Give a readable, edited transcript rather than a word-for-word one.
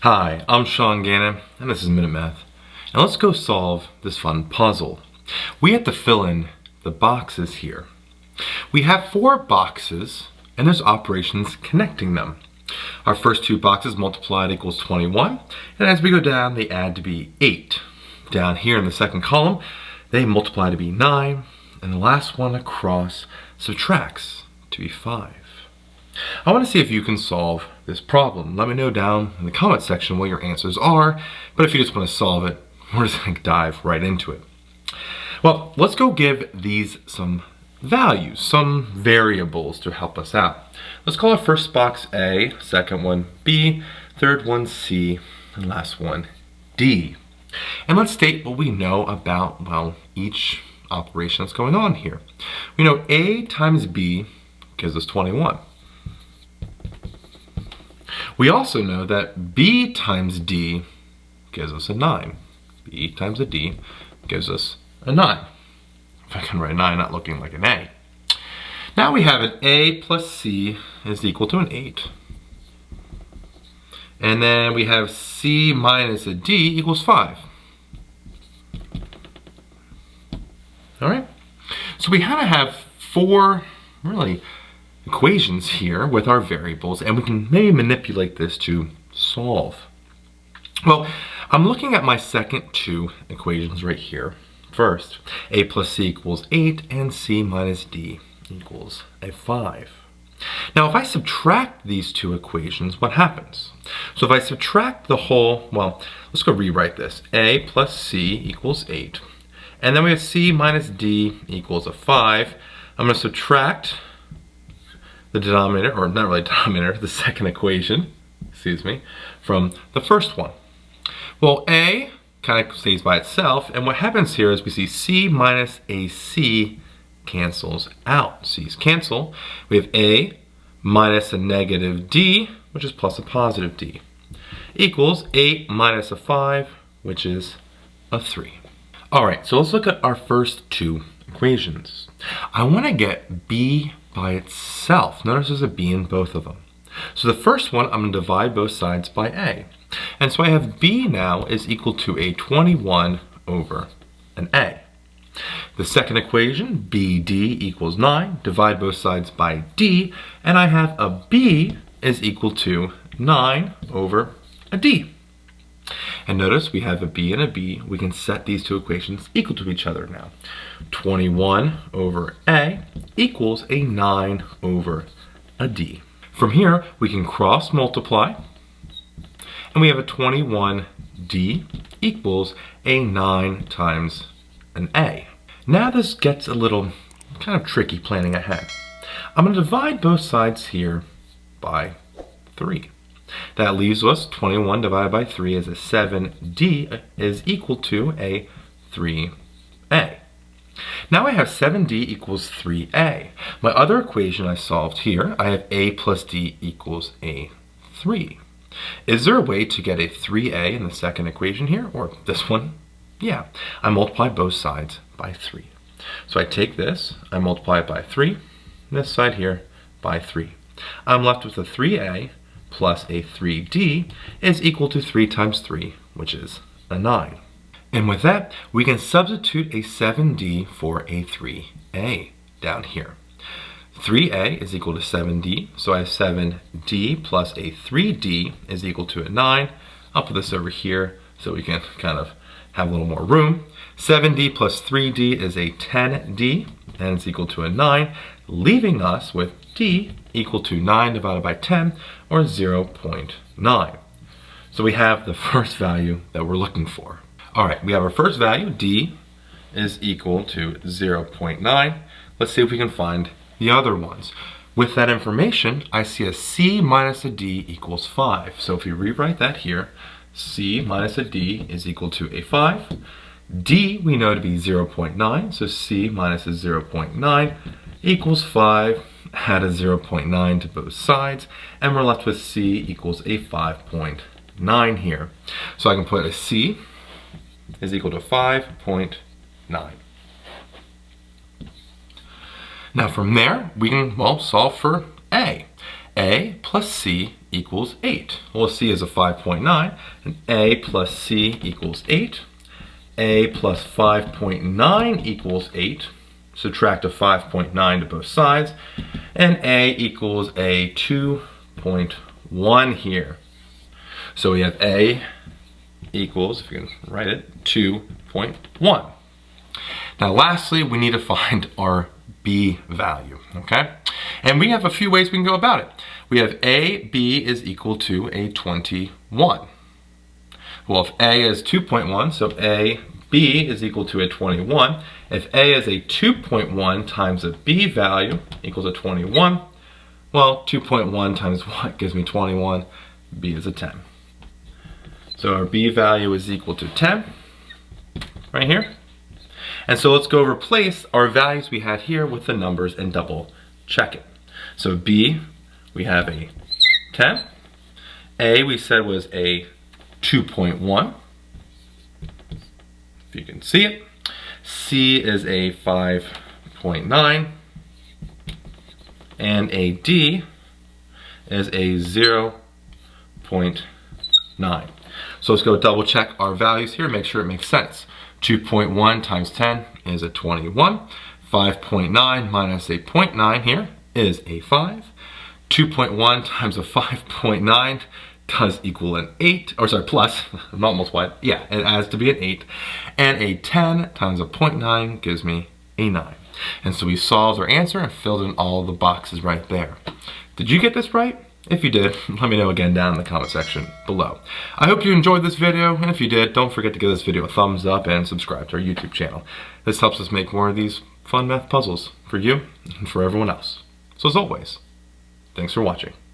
Hi, I'm Sean Gannon, and this is Minute Math. And let's go solve this fun puzzle. We have to fill in the boxes here. We have 4 boxes, and there's operations connecting them. Our first 2 boxes multiplied equals 21, and as we go down, they add to be 8. Down here in the second column, they multiply to be 9, and the last one across subtracts to be 5. I want to see if you can solve this problem. Let me know down in the comment section what your answers are, but if you just want to solve it, we're just going to dive right into it. Well, let's go give these some values, some variables to help us out. Let's call our first box A, second one B, third one C, and last one D. And let's state what we know about, well, each operation that's going on here. We know A times B gives us 21. We also know that B times D gives us a 9. B times a D gives us a 9. If I can write 9 not looking like an A. Now we have an A plus C is equal to an 8. And then we have C minus a D equals 5. Alright? So we kind of have 4 really equations here with our variables, and we can maybe manipulate this to solve. Well, I'm looking at my second 2 equations right here. First, A plus C equals 8 and C minus D equals a 5. Now if I subtract these 2 equations, what happens? So if I subtract the whole, well, let's go rewrite this. A plus C equals 8. And then we have C minus D equals a 5. I'm going to subtract the denominator, or not really denominator, the second equation, from the first one. Well, A kind of stays by itself, and what happens here is we see C minus AC cancels out. C's cancel. We have A minus a negative D, which is plus a positive D, equals 8 minus a 5, which is a 3. All right, so let's look at our first 2 equations. I want to get B by itself. Notice there's a B in both of them. So the first one, I'm going to divide both sides by A. And so I have B now is equal to a 21 over an A. The second equation, BD equals 9, divide both sides by D, and I have a B is equal to 9 over a D. And notice we have a B and a B. We can set these 2 equations equal to each other now. 21 over A equals a 9 over a D. From here, we can cross multiply, and we have a 21D equals a 9 times an A. Now this gets a little kind of tricky planning ahead. I'm going to divide both sides here by 3. That leaves us 21 divided by 3 is a 7D is equal to a 3A. Now I have 7D equals 3A. My other equation I solved here, I have A plus D equals a 3. Is there a way to get a 3A in the second equation here, or this one? Yeah, I multiply both sides by 3. So I take this, I multiply it by 3, this side here by 3. I'm left with a 3A plus a 3D is equal to 3 times 3, which is a 9. And with that, we can substitute a 7D for a 3A down here. 3A is equal to 7D, so I have 7D plus a 3D is equal to a 9. I'll put this over here so we can kind of have a little more room. 7D plus 3D is a 10D, and it's equal to a 9, leaving us with D equal to 9 divided by 10, or 0.9. So we have the first value that we're looking for. All right, we have our first value, D is equal to 0.9. Let's see if we can find the other ones. With that information, I see a C minus a D equals 5. So if we rewrite that here, C minus a D is equal to a 5. D we know to be 0.9, so C minus a 0.9 equals 5. Add a 0.9 to both sides, and we're left with C equals a 5.9 here. So I can put a C is equal to 5.9. Now from there, we can, well, solve for A. A plus C equals 8? Well, C is a 5.9, and A plus C equals 8. A plus 5.9 equals 8. Subtract a 5.9 to both sides, and A equals a 2.1 here. So we have A equals, if you can write it, 2.1. Now lastly, we need to find our B value, okay? And we have a few ways we can go about it. We have AB is equal to a 21. Well, if A is 2.1, so AB is equal to a 21. If A is a 2.1 times a B value equals a 21, well, 2.1 times what gives me 21? B is a 10. So our B value is equal to 10, right here. And so let's go replace our values we had here with the numbers and double check it. So B, we have a 10. A, we said was a 2.1, if you can see it. C is a 5.9. And a D is a 0.9. So let's go double check our values here, make sure it makes sense. 2.1 times 10 is a 21. 5.9 minus a 0.9 here is a 5. 2.1 times a 5.9 does equal an 8, or sorry, plus, not multiplied, yeah, it adds to be an 8. And a 10 times a 0.9 gives me a 9. And so we solved our answer and filled in all the boxes right there. Did you get this right? If you did, let me know again down in the comment section below. I hope you enjoyed this video, and if you did, don't forget to give this video a thumbs up and subscribe to our YouTube channel. This helps us make more of these fun math puzzles for you and for everyone else. So as always, thanks for watching.